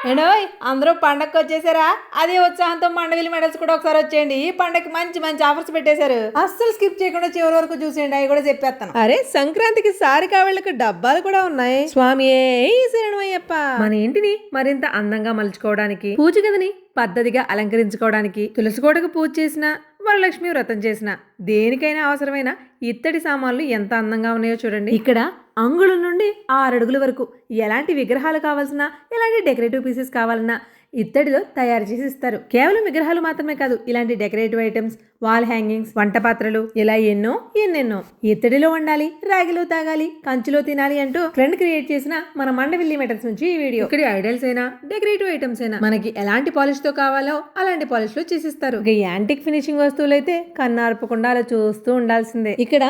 ఏండోయ్ అందరూ పండగకి వచ్చేసారా? అదే ఉత్సాహంతో మండవిల్ మెడల్స్ కూడా ఒకసారి వచ్చేయండి. ఈ పండగకి మంచి మంచి ఆఫర్స్ పెట్టేశారు. అస్సలు స్కిప్ చేయకుండా చివరి వరకు చూసేయండి. అవి కూడా చెప్పేస్తాను. అరే సంక్రాంతికి సారికా వాళ్ళకి డబ్బాలు కూడా ఉన్నాయి. స్వామి శరణమయ్యప్ప. మన ఇంటిని మరింత అందంగా మలుచుకోవడానికి, పూజ గదిని పద్ధతిగా అలంకరించుకోవడానికి, తులసి కోటకు పూజ చేసిన, వరలక్ష్మి వ్రతం చేసిన, దేనికైనా అవసరమైన ఇత్తడి సామాన్లు ఎంత అందంగా ఉన్నాయో చూడండి. ఇక్కడ అంగుళం నుండి 6 అడుగుల వరకు ఎలాంటి విగ్రహాలు కావాల్సిన, ఎలాంటి డెకరేటివ్ పీసెస్ కావాలన్నా ఇత్తడిలో తయారు చేసి ఇస్తారు. కేవలం విగ్రహాలు మాత్రమే కాదు, ఇలాంటి డెకరేటివ్ ఐటమ్స్, వాల్ హ్యాంగింగ్స్, వంట పాత్రలు, ఇలా ఎన్నెన్నో. ఇత్తడిలో వండాలి, రాగిలో తాగాలి, కంచులో తినాలి అంటూ ట్రెండ్ క్రియేట్ చేసిన మన మండవిల్లి మెటల్స్ నుంచి ఈ వీడియో. ఇక్కడ ఐడల్స్ అయినా డెకరేటివ్ ఐటమ్స్ అయినా మనకి ఎలాంటి పాలిష్ తో కావాలో అలాంటి పాలిష్ లో చేసిస్తారు. ఇక యాంటిక్ ఫినిషింగ్ వస్తువులు అయితే కన్నార్పకుండా అలా చూస్తూ ఉండాల్సిందే. ఇక్కడ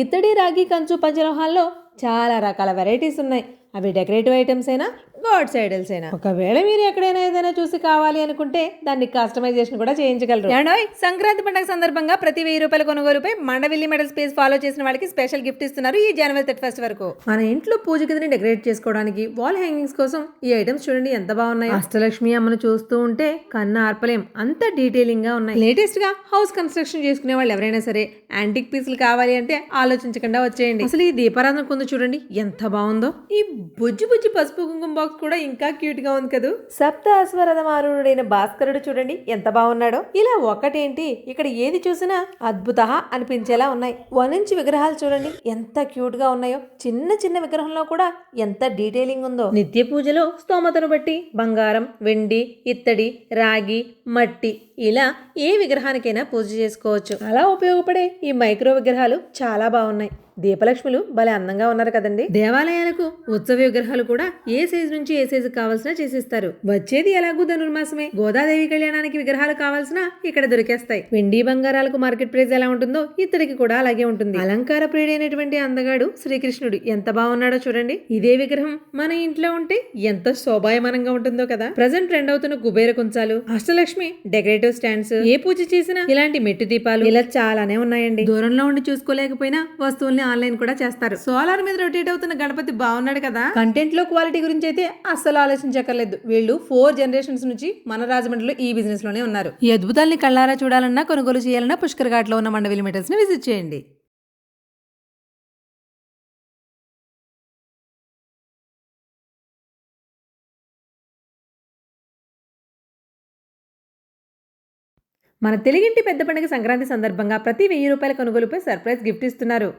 ఇత్తడి, రాగి, కంచు, పంచలోహాల్లో చాలా రకాల వెరైటీస్ ఉన్నాయి. అవి డెకరేటివ్ ఐటమ్స్ అయినా, గాడ్స్ ఐడల్స్ అయినా. ఒకవేళ మీరు ఎక్కడైనా ఏదైనా చూసి కావాలి అనుకుంటే దాన్ని కస్టమైజేషన్ కూడా చేయించగలరు. ఏండోయ్ సంక్రాంతి పండుగ సందర్భంగా ప్రతి 1000 రూపాయల కొనుగోలుపై మండవిల్లి మెడల్స్ పేజ్ ఫాలో చేసిన వాళ్ళకి స్పెషల్ గిఫ్ట్ ఇస్తున్నారు ఈ జనవరి 31 వరకు. మన ఇంట్లో పూజ గదిని డెకరేట్ చేసుకోవడానికి వాల్ హ్యాంగింగ్స్ కోసం ఈ ఐటమ్స్ చూడండి ఎంత బాగున్నాయి. అష్టలక్ష్మి అమ్మను చూస్తూ ఉంటే కన్ను ఆర్పలేం, అంత డీటెయిలింగ్ గా ఉన్నాయి. లేటెస్ట్ గా హౌస్ కన్స్ట్రక్షన్ చేసుకునే వాళ్ళు ఎవరైనా సరే యాంటిక్ పీసులు కావాలి అంటే ఆలోచించకుండా వచ్చేయండి. అసలు ఈ దీపారాధన కుందు చూడండి ఎంత బాగుందో. ఈ బుజ్జి పసుపు కుంకుమ బాక్స్ కూడా ఇంకా క్యూట్ గా ఉంది కదా. సప్త అశ్వరథమారుడైన భాస్కరుడు చూడండి ఎంత బాగున్నాడో. ఇలా ఒకటేంటి, ఇక్కడ ఏది చూసినా అద్భుత అనిపించేలా ఉన్నాయి. 1 ఇంచ్ విగ్రహాలు చూడండి ఎంత క్యూట్ గా ఉన్నాయో. చిన్న విగ్రహంలో కూడా ఎంత డీటెయిలింగ్ ఉందో. నిత్య పూజలో స్తోమతను బట్టి బంగారం, వెండి, ఇత్తడి, రాగి, మట్టి ఇలా ఏ విగ్రహానికైనా పూజ చేసుకోవచ్చు. అలా ఉపయోగపడే ఈ మైక్రో విగ్రహాలు చాలా బాగున్నాయి. దీపలక్ష్ములు భలే అందంగా ఉన్నారు కదండి. దేవాలయాలకు ఉత్సవ విగ్రహాలు కూడా ఏ సైజు నుంచి ఏ సైజు కావాల్సిన చేసిస్తారు. వచ్చేది ఎలాగూ ధనుర్మాసమే. గోదాదేవి కళ్యాణానికి విగ్రహాలు కావాల్సిన ఇక్కడ దొరికేస్తాయి. వెండి బంగారాలకు మార్కెట్ ప్రైస్ ఎలా ఉంటుందో ఇతడికి కూడా అలాగే ఉంటుంది. అలంకార ప్రియుడైనటువంటి అందగాడు శ్రీకృష్ణుడు ఎంత బాగున్నాడో చూడండి. ఇదే విగ్రహం మన ఇంట్లో ఉంటే ఎంత శోభాయమానంగా ఉంటుందో కదా. ప్రజెంట్ ట్రెండ్ అవుతున్న కుబేర కుంచాలు, అష్టలక్ష్మి డెకరేటివ్ స్టాండ్స్, ఏ పూజ చేసినా ఇలాంటి మెట్టు దీపాలు ఇలా చాలానే ఉన్నాయండి. దూరంలో ఉండి చూసుకోలేకపోయినా వస్తువుల్ని ఆన్లైన్ కూడా చేస్తారు. సోలార్ మీద రొటేట్ అవుతున్న గణపతి బాగున్నాడు కదా. కంటెంట్ లో క్వాలిటీ గురించి అయితే అస్సలు ఆలోచించక్కర్లేదు. వీళ్ళు 4 జనరేషన్స్ నుంచి మన రాజమండ్రిలో ఈ బిజినెస్ లోనే ఉన్నారు. ఈ అద్భుతాల్ని కళ్ళారా చూడాలన్నా, కొనుగోలు చేయాలన్నా పుష్కర్ ఘాట్ లో ఉన్న మండవిల్లి మెటల్స్ ని విజిట్ చేయండి. మన తెలుగింటి పెద్ద పండుగ సంక్రాంతి సందర్భంగా ప్రతి 1000 రూపాయల కొనుగోలుపై సర్ప్రైజ్ గిఫ్ట్ ఇస్తున్నారు.